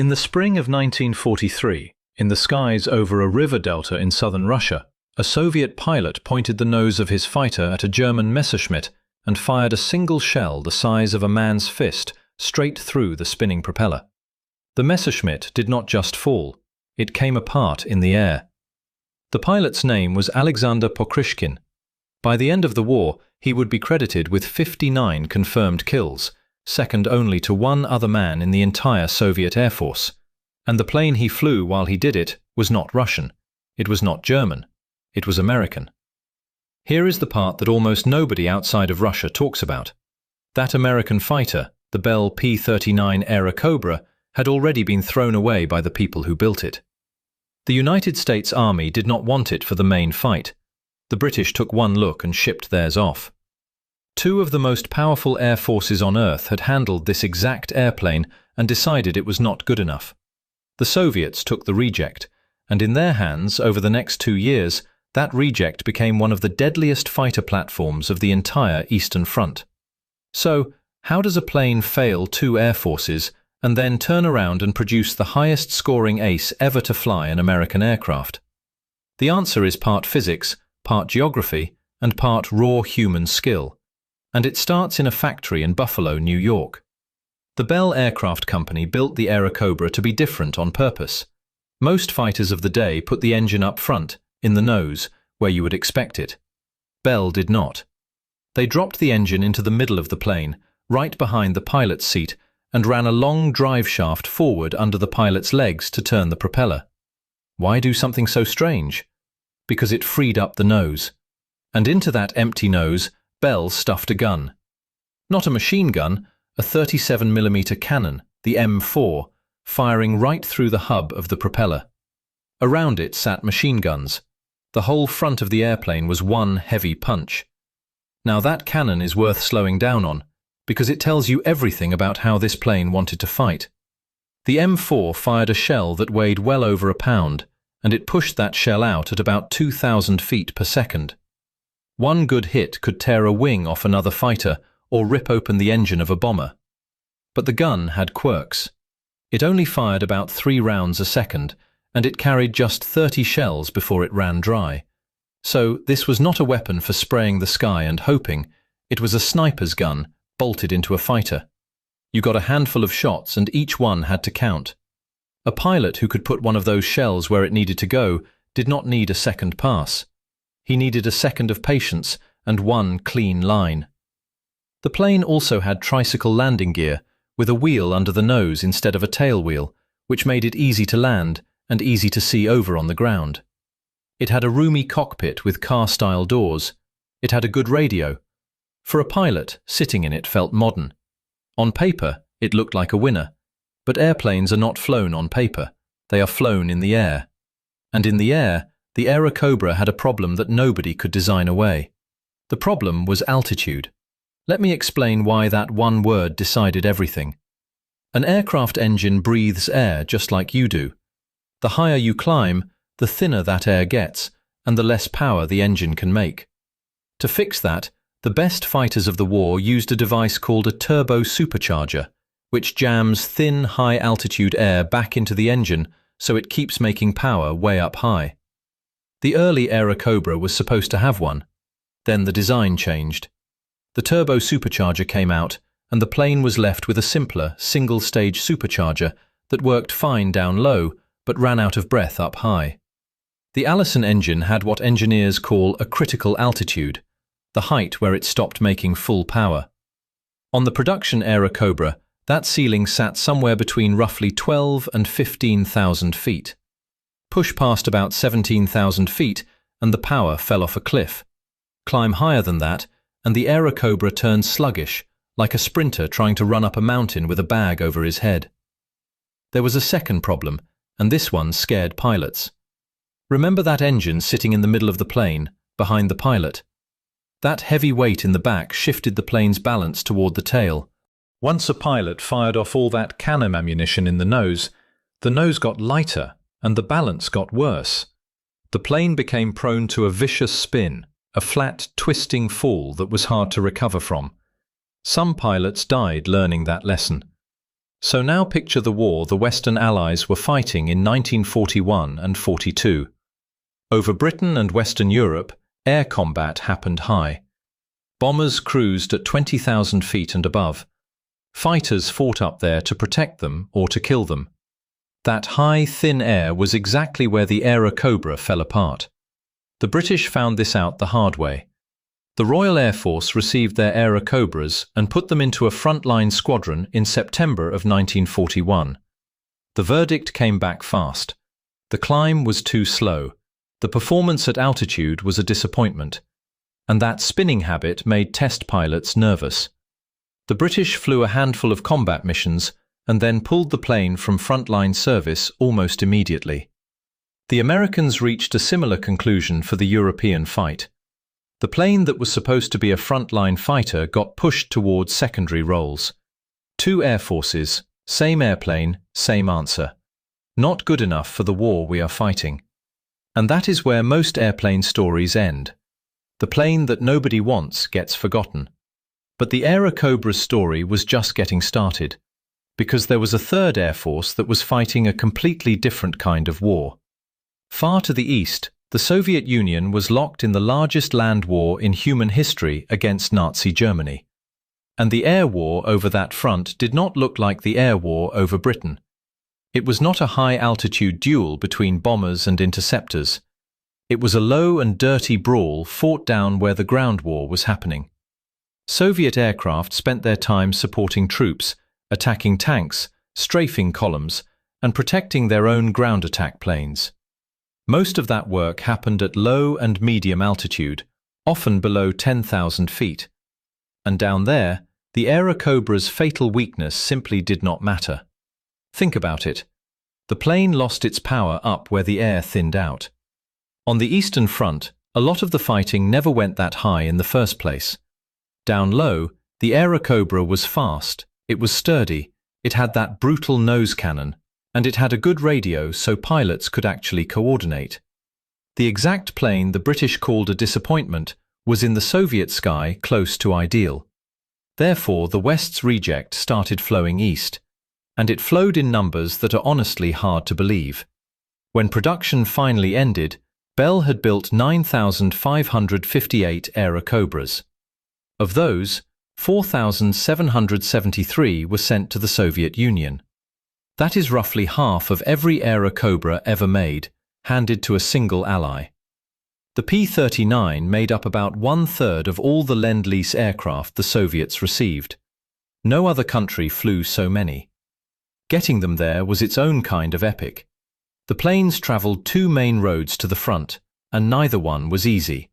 In the spring of 1943, in the skies over a river delta in southern Russia, a Soviet pilot pointed the nose of his fighter at a German Messerschmitt and fired a single shell the size of a man's fist straight through the spinning propeller. The Messerschmitt did not just fall, it came apart in the air. The pilot's name was Alexander Pokryshkin. By the end of the war, he would be credited with 59 confirmed kills, second only to one other man in the entire Soviet Air Force. And the plane he flew while he did it was not Russian. It was not German. It was American. Here is the part that almost nobody outside of Russia talks about. That American fighter, the Bell P-39 Airacobra, had already been thrown away by the people who built it. The United States Army did not want it for the main fight. The British took one look and shipped theirs off. Two of the most powerful air forces on Earth had handled this exact airplane and decided it was not good enough. The Soviets took the reject, and in their hands, over the next 2 years, that reject became one of the deadliest fighter platforms of the entire Eastern Front. So, how does a plane fail two air forces and then turn around and produce the highest-scoring ace ever to fly an American aircraft? The answer is part physics, part geography, and part raw human skill. And it starts in a factory in Buffalo, New York. The Bell Aircraft Company built the Airacobra to be different on purpose. Most fighters of the day put the engine up front, in the nose, where you would expect it. Bell did not. They dropped the engine into the middle of the plane, right behind the pilot's seat, and ran a long drive shaft forward under the pilot's legs to turn the propeller. Why do something so strange? Because it freed up the nose. And into that empty nose, Bell stuffed a gun. Not a machine gun, a 37mm cannon, the M4, firing right through the hub of the propeller. Around it sat machine guns. The whole front of the airplane was one heavy punch. Now that cannon is worth slowing down on, because it tells you everything about how this plane wanted to fight. The M4 fired a shell that weighed well over a pound, and it pushed that shell out at about 2,000 feet per second. One good hit could tear a wing off another fighter or rip open the engine of a bomber. But the gun had quirks. It only fired about 3 rounds a second, and it carried just 30 shells before it ran dry. So this was not a weapon for spraying the sky and hoping. It was a sniper's gun, bolted into a fighter. You got a handful of shots and each one had to count. A pilot who could put one of those shells where it needed to go did not need a second pass. He needed a second of patience and one clean line. The plane also had tricycle landing gear, with a wheel under the nose instead of a tail wheel, which made it easy to land and easy to see over on the ground. It had a roomy cockpit with car-style doors. It had a good radio. For a pilot, sitting in it felt modern. On paper, it looked like a winner. But airplanes are not flown on paper. They are flown in the air. And in the air, the Airacobra had a problem that nobody could design away. The problem was altitude. Let me explain why that one word decided everything. An aircraft engine breathes air just like you do. The higher you climb, the thinner that air gets, and the less power the engine can make. To fix that, the best fighters of the war used a device called a turbo supercharger, which jams thin, high-altitude air back into the engine so it keeps making power way up high. The early Airacobra was supposed to have one. Then the design changed. The turbo supercharger came out, and the plane was left with a simpler, single-stage supercharger that worked fine down low, but ran out of breath up high. The Allison engine had what engineers call a critical altitude, the height where it stopped making full power. On the production Airacobra, that ceiling sat somewhere between roughly 12 and 15,000 feet. Push past about 17,000 feet, and the power fell off a cliff. Climb higher than that, and the Airacobra turned sluggish, like a sprinter trying to run up a mountain with a bag over his head. There was a second problem, and this one scared pilots. Remember that engine sitting in the middle of the plane, behind the pilot? That heavy weight in the back shifted the plane's balance toward the tail. Once a pilot fired off all that cannon ammunition in the nose got lighter and the balance got worse. The plane became prone to a vicious spin, a flat, twisting fall that was hard to recover from. Some pilots died learning that lesson. So now picture the war the Western Allies were fighting in 1941 and 42. Over Britain and Western Europe, air combat happened high. Bombers cruised at 20,000 feet and above. Fighters fought up there to protect them or to kill them. That high, thin air was exactly where the Airacobra fell apart. The British found this out the hard way. The Royal Air Force received their Airacobras and put them into a frontline squadron in September of 1941. The verdict came back fast. The climb was too slow. The performance at altitude was a disappointment. And that spinning habit made test pilots nervous. The British flew a handful of combat missions and then pulled the plane from frontline service almost immediately. The Americans reached a similar conclusion for the European fight. The plane that was supposed to be a frontline fighter got pushed towards secondary roles. Two air forces, same airplane, same answer. Not good enough for the war we are fighting. And that is where most airplane stories end. The plane that nobody wants gets forgotten. But the Airacobra's story was just getting started, because there was a third air force that was fighting a completely different kind of war. Far to the east, the Soviet Union was locked in the largest land war in human history against Nazi Germany. And the air war over that front did not look like the air war over Britain. It was not a high-altitude duel between bombers and interceptors. It was a low and dirty brawl fought down where the ground war was happening. Soviet aircraft spent their time supporting troops, attacking tanks, strafing columns, and protecting their own ground attack planes. Most of that work happened at low and medium altitude, often below 10,000 feet. And down there, the Airacobra's fatal weakness simply did not matter. Think about it. The plane lost its power up where the air thinned out. On the Eastern Front, a lot of the fighting never went that high in the first place. Down low, the Airacobra was fast, it was sturdy, it had that brutal nose cannon, and it had a good radio so pilots could actually coordinate. The exact plane the British called a disappointment was in the Soviet sky close to ideal. Therefore, the West's reject started flowing east, and it flowed in numbers that are honestly hard to believe. When production finally ended, Bell had built 9,558 Airacobras. Of those, 4,773 were sent to the Soviet Union. That is roughly half of every Airacobra ever made, handed to a single ally. The P-39 made up about 1/3 of all the Lend-Lease aircraft the Soviets received. No other country flew so many. Getting them there was its own kind of epic. The planes traveled two main roads to the front, and neither one was easy.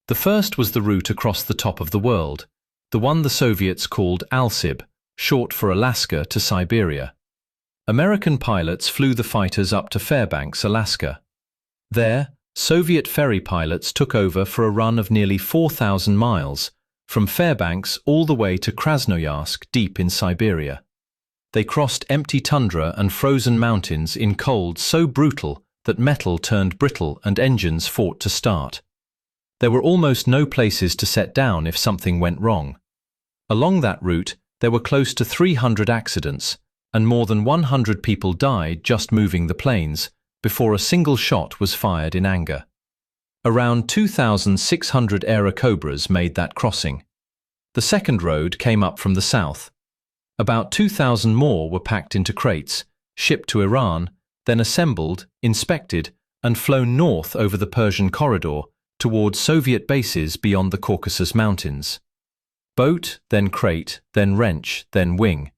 The first was the route across the top of the world, the one the Soviets called Alsib, short for Alaska to Siberia. American pilots flew the fighters up to Fairbanks, Alaska. There, Soviet ferry pilots took over for a run of nearly 4,000 miles, from Fairbanks all the way to Krasnoyarsk deep in Siberia. They crossed empty tundra and frozen mountains in cold so brutal that metal turned brittle and engines fought to start. There were almost no places to set down if something went wrong. Along that route, there were close to 300 accidents, and more than 100 people died just moving the planes before a single shot was fired in anger. Around 2,600 Airacobras made that crossing. The second road came up from the south. About 2,000 more were packed into crates, shipped to Iran, then assembled, inspected, and flown north over the Persian corridor towards Soviet bases beyond the Caucasus Mountains. Boat, then crate, then wrench, then wing.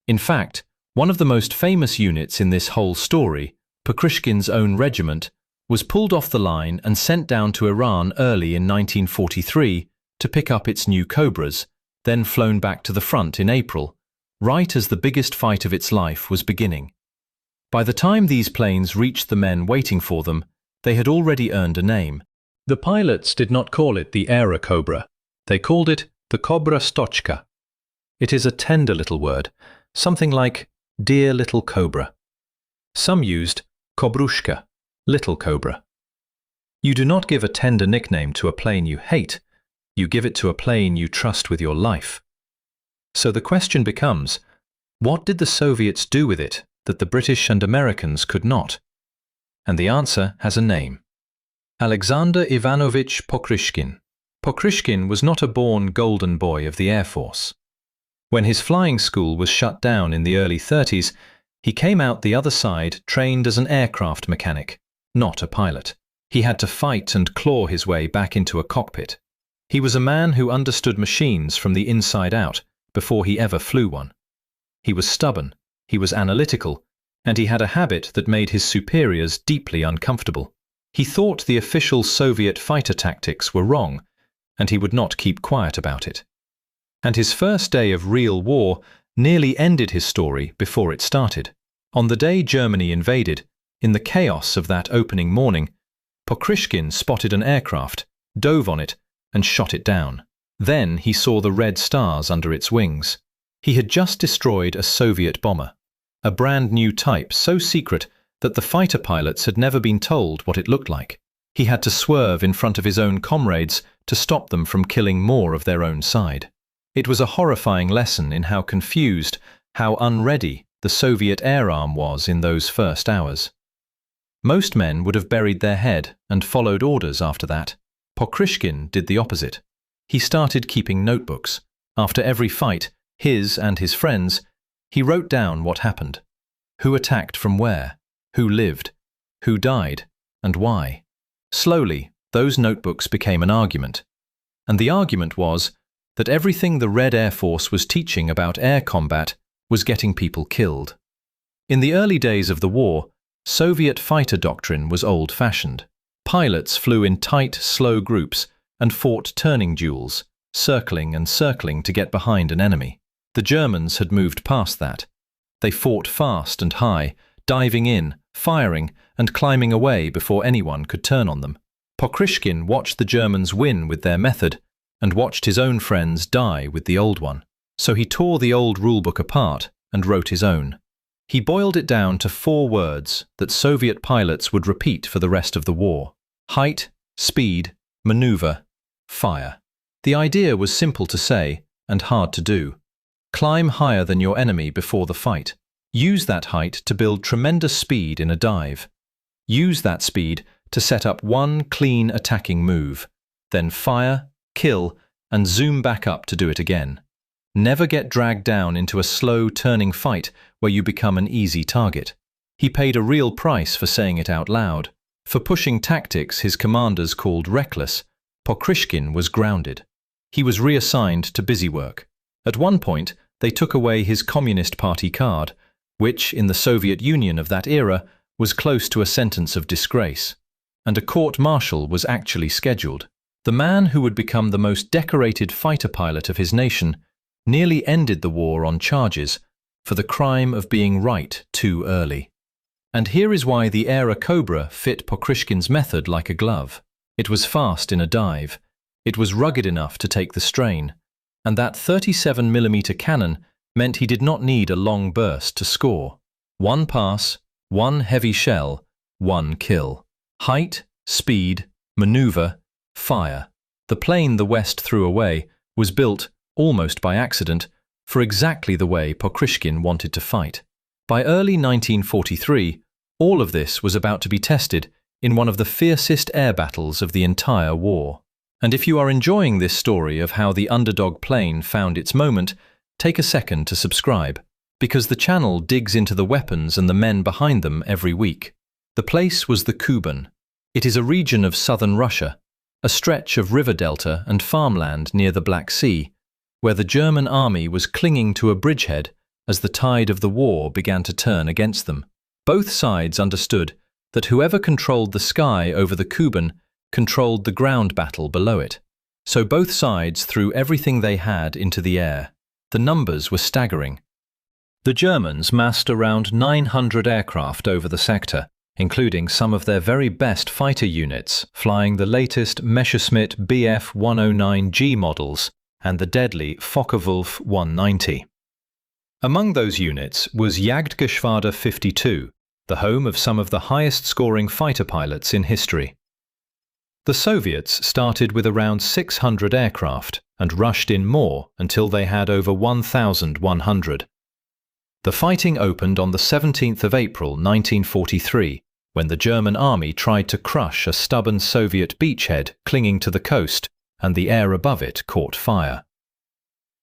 In fact, one of the most famous units in this whole story, Pokryshkin's own regiment, was pulled off the line and sent down to Iran early in 1943 to pick up its new Cobras, then flown back to the front in April, right as the biggest fight of its life was beginning. By the time these planes reached the men waiting for them, they had already earned a name. The pilots did not call it the Airacobra. They called it the Cobra Stochka. It is a tender little word, something like dear little cobra. Some used Kobrushka, little cobra. You do not give a tender nickname to a plane you hate, you give it to a plane you trust with your life. So the question becomes, What did the Soviets do with it that the British and Americans could not? And the answer has a name. Alexander Ivanovich Pokryshkin. Pokryshkin was not a born golden boy of the Air Force. When his flying school was shut down in the early 30s, he came out the other side trained as an aircraft mechanic, not a pilot. He had to fight and claw his way back into a cockpit. He was a man who understood machines from the inside out before he ever flew one. He was stubborn, he was analytical, and he had a habit that made his superiors deeply uncomfortable. He thought the official Soviet fighter tactics were wrong, and he would not keep quiet about it. And his first day of real war nearly ended his story before it started. On the day Germany invaded, in the chaos of that opening morning, Pokryshkin spotted an aircraft, dove on it, and shot it down. Then he saw the red stars under its wings. He had just destroyed a Soviet bomber, a brand new type so secret that the fighter pilots had never been told what it looked like. He had to swerve in front of his own comrades to stop them from killing more of their own side. It was a horrifying lesson in how confused, how unready the Soviet air arm was in those first hours. Most men would have buried their head and followed orders after that. Pokryshkin did the opposite. He started keeping notebooks. After every fight, his and his friends, he wrote down what happened. Who attacked from where? Who lived? Who died? And why? Slowly, those notebooks became an argument. And the argument was that everything the Red Air Force was teaching about air combat was getting people killed. In the early days of the war, Soviet fighter doctrine was old-fashioned. Pilots flew in tight, slow groups and fought turning duels, circling and circling to get behind an enemy. The Germans had moved past that. They fought fast and high, diving in, firing, and climbing away before anyone could turn on them. Pokryshkin watched the Germans win with their method and watched his own friends die with the old one. So he tore the old rulebook apart and wrote his own. He boiled it down to 4 words that Soviet pilots would repeat for the rest of the war: height, speed, maneuver, fire. The idea was simple to say and hard to do. Climb higher than your enemy before the fight. Use that height to build tremendous speed in a dive. Use that speed to set up one clean attacking move. Then fire, kill, and zoom back up to do it again. Never get dragged down into a slow turning fight where you become an easy target. He paid a real price for saying it out loud. For pushing tactics his commanders called reckless, Pokryshkin was grounded. He was reassigned to busy work. At one point, they took away his Communist Party card, which, in the Soviet Union of that era, was close to a sentence of disgrace. And a court-martial was actually scheduled. The man who would become the most decorated fighter pilot of his nation nearly ended the war on charges for the crime of being right too early. And here is why the Airacobra fit Pokryshkin's method like a glove. It was fast in a dive. It was rugged enough to take the strain. And that 37mm cannon meant he did not need a long burst to score. One pass, one heavy shell, one kill. Height, speed, maneuver, fire. The plane the West threw away was built, almost by accident, for exactly the way Pokryshkin wanted to fight. By early 1943, all of this was about to be tested in one of the fiercest air battles of the entire war. And if you are enjoying this story of how the underdog plane found its moment, take a second to subscribe, because the channel digs into the weapons and the men behind them every week. The place was the Kuban. It is a region of southern Russia, a stretch of river delta and farmland near the Black Sea, where the German army was clinging to a bridgehead as the tide of the war began to turn against them. Both sides understood that whoever controlled the sky over the Kuban controlled the ground battle below it. So both sides threw everything they had into the air. The numbers were staggering. The Germans massed around 900 aircraft over the sector, including some of their very best fighter units, flying the latest Messerschmitt Bf-109G models and the deadly Focke-Wulf 190. Among those units was Jagdgeschwader 52, the home of some of the highest-scoring fighter pilots in history. The Soviets started with around 600 aircraft and rushed in more until they had over 1,100. The fighting opened on the 17th of April 1943, when the German army tried to crush a stubborn Soviet beachhead clinging to the coast, and the air above it caught fire.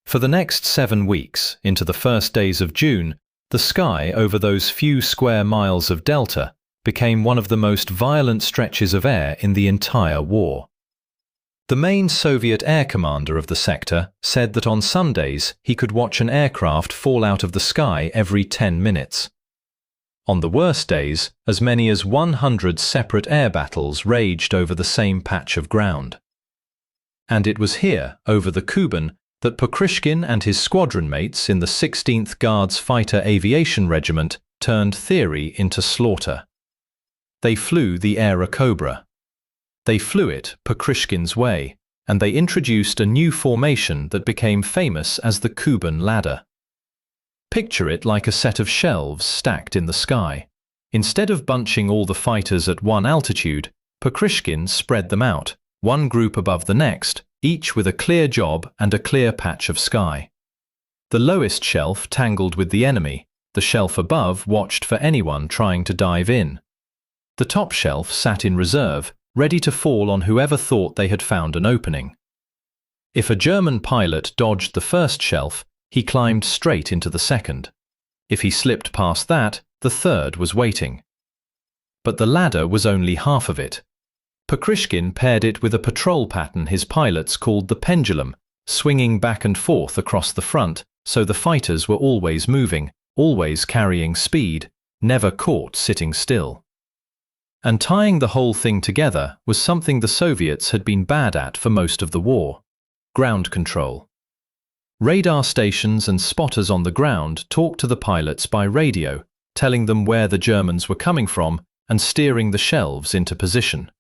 For the next 7 weeks, into the first days of June, the sky over those few square miles of delta became one of the most violent stretches of air in the entire war. The main Soviet air commander of the sector said that on some days he could watch an aircraft fall out of the sky every 10 minutes. On the worst days, as many as 100 separate air battles raged over the same patch of ground. And it was here, over the Kuban, that Pokryshkin and his squadron mates in the 16th Guards Fighter Aviation Regiment turned theory into slaughter. They flew the Airacobra. They flew it Pokryshkin's way, and they introduced a new formation that became famous as the Kuban ladder. Picture it like a set of shelves stacked in the sky. Instead of bunching all the fighters at one altitude, Pokryshkin spread them out, one group above the next, each with a clear job and a clear patch of sky. The lowest shelf tangled with the enemy, the shelf above watched for anyone trying to dive in. The top shelf sat in reserve, ready to fall on whoever thought they had found an opening. If a German pilot dodged the first shelf, he climbed straight into the second. If he slipped past that, the third was waiting. But the ladder was only half of it. Pokryshkin paired it with a patrol pattern his pilots called the pendulum, swinging back and forth across the front, so the fighters were always moving, always carrying speed, never caught sitting still. And tying the whole thing together was something the Soviets had been bad at for most of the war: ground control. Radar stations and spotters on the ground talked to the pilots by radio, telling them where the Germans were coming from and steering the shelves into position.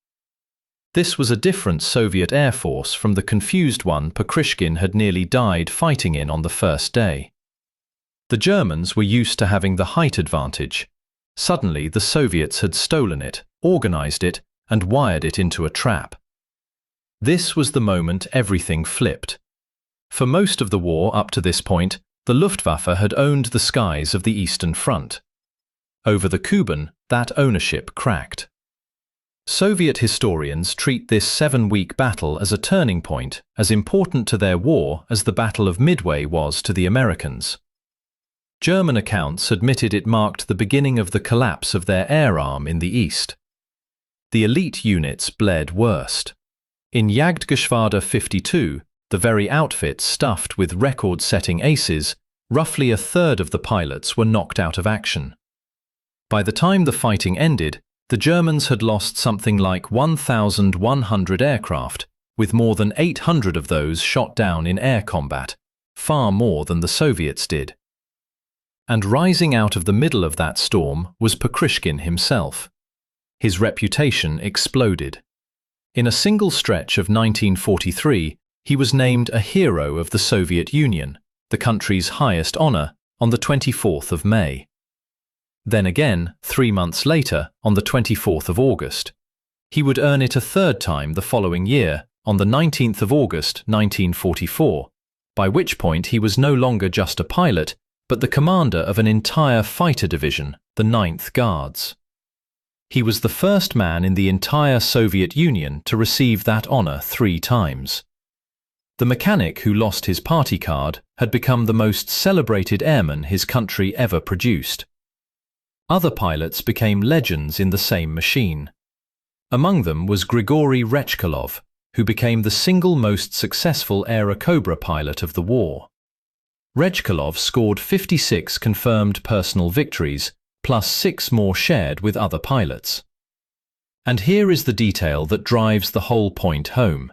This was a different Soviet Air Force from the confused one Pokryshkin had nearly died fighting in on the first day. The Germans were used to having the height advantage. Suddenly the Soviets had stolen it, organized it, and wired it into a trap. This was the moment everything flipped. For most of the war up to this point, the Luftwaffe had owned the skies of the Eastern Front. Over the Kuban, that ownership cracked. Soviet historians treat this 7-week battle as a turning point, as important to their war as the Battle of Midway was to the Americans. German accounts admitted it marked the beginning of the collapse of their air arm in the East. The elite units bled worst. In Jagdgeschwader 52, the very outfit stuffed with record-setting aces, roughly a third of the pilots were knocked out of action. By the time the fighting ended, the Germans had lost something like 1,100 aircraft, with more than 800 of those shot down in air combat, far more than the Soviets did. And rising out of the middle of that storm was Pokryshkin himself. His reputation exploded. In a single stretch of 1943, he was named a hero of the Soviet Union, the country's highest honor, on the 24th of May. Then again, 3 months later, on the 24th of August. He would earn it a third time the following year, on the 19th of August 1944, by which point he was no longer just a pilot, but the commander of an entire fighter division, the 9th Guards. He was the first man in the entire Soviet Union to receive that honor 3 times. The mechanic who lost his party card had become the most celebrated airman his country ever produced. Other pilots became legends in the same machine. Among them was Grigory Rechkolov, who became the single most successful Airacobra pilot of the war. Rechkolov scored 56 confirmed personal victories, plus 6 more shared with other pilots. And here is the detail that drives the whole point home.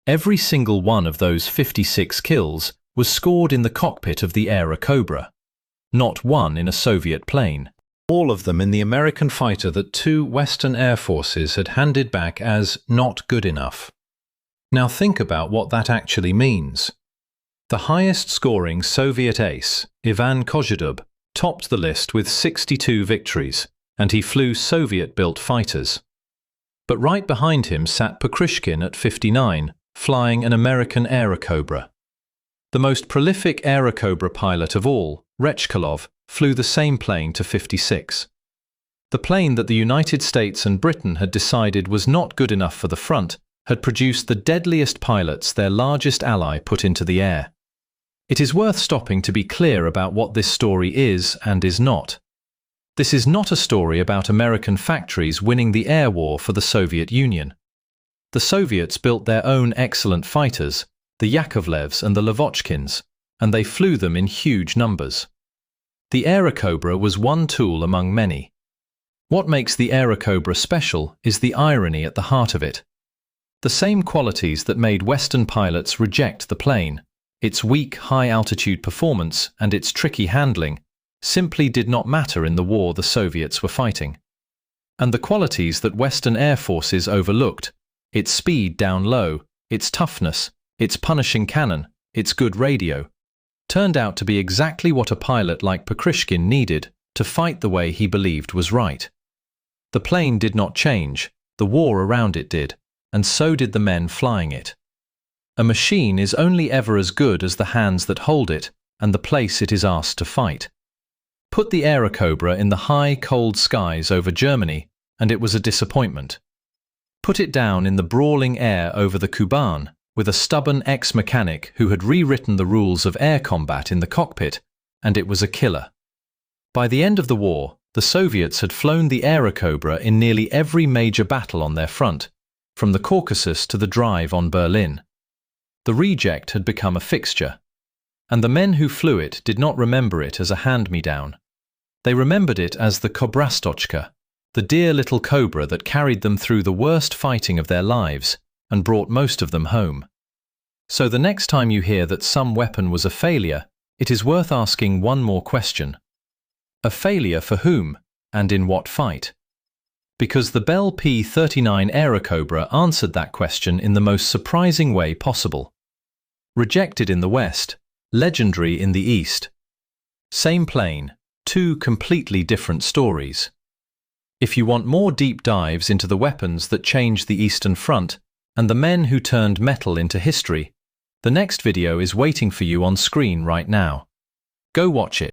Every single one of those 56 kills was scored in the cockpit of the Airacobra. Not one in a Soviet plane. All of them in the American fighter that 2 Western Air Forces had handed back as not good enough. Now think about what that actually means. The highest-scoring Soviet ace, Ivan Kozhedub, topped the list with 62 victories, and he flew Soviet-built fighters. But right behind him sat Pokryshkin at 59, flying an American Airacobra. The most prolific Airacobra pilot of all, Rechkolov, flew the same plane to 56. The plane that the United States and Britain had decided was not good enough for the front had produced the deadliest pilots their largest ally put into the air. It is worth stopping to be clear about what this story is and is not. This is not a story about American factories winning the air war for the Soviet Union. The Soviets built their own excellent fighters, the Yakovlevs and the Lavochkins, and they flew them in huge numbers. The Airacobra was one tool among many. What makes the Airacobra special is the irony at the heart of it. The same qualities that made Western pilots reject the plane, its weak high-altitude performance and its tricky handling, simply did not matter in the war the Soviets were fighting. And the qualities that Western air forces overlooked, its speed down low, its toughness, its punishing cannon, its good radio, turned out to be exactly what a pilot like Pokryshkin needed to fight the way he believed was right. The plane did not change, the war around it did, and so did the men flying it. A machine is only ever as good as the hands that hold it and the place it is asked to fight. Put the Airacobra in the high, cold skies over Germany, and it was a disappointment. Put it down in the brawling air over the Kuban, with a stubborn ex-mechanic who had rewritten the rules of air combat in the cockpit, and it was a killer. By the end of the war, the Soviets had flown the Airacobra in nearly every major battle on their front, from the Caucasus to the drive on Berlin. The Reject had become a fixture, and the men who flew it did not remember it as a hand-me-down. They remembered it as the Kobrastochka, the dear little cobra that carried them through the worst fighting of their lives and brought most of them home. So the next time you hear that some weapon was a failure, it is worth asking one more question. A failure for whom, and in what fight? Because the Bell P-39 Airacobra answered that question in the most surprising way possible. Rejected in the West, legendary in the East. Same plane, two completely different stories. If you want more deep dives into the weapons that changed the Eastern Front and the men who turned metal into history, the next video is waiting for you on screen right now. Go watch it.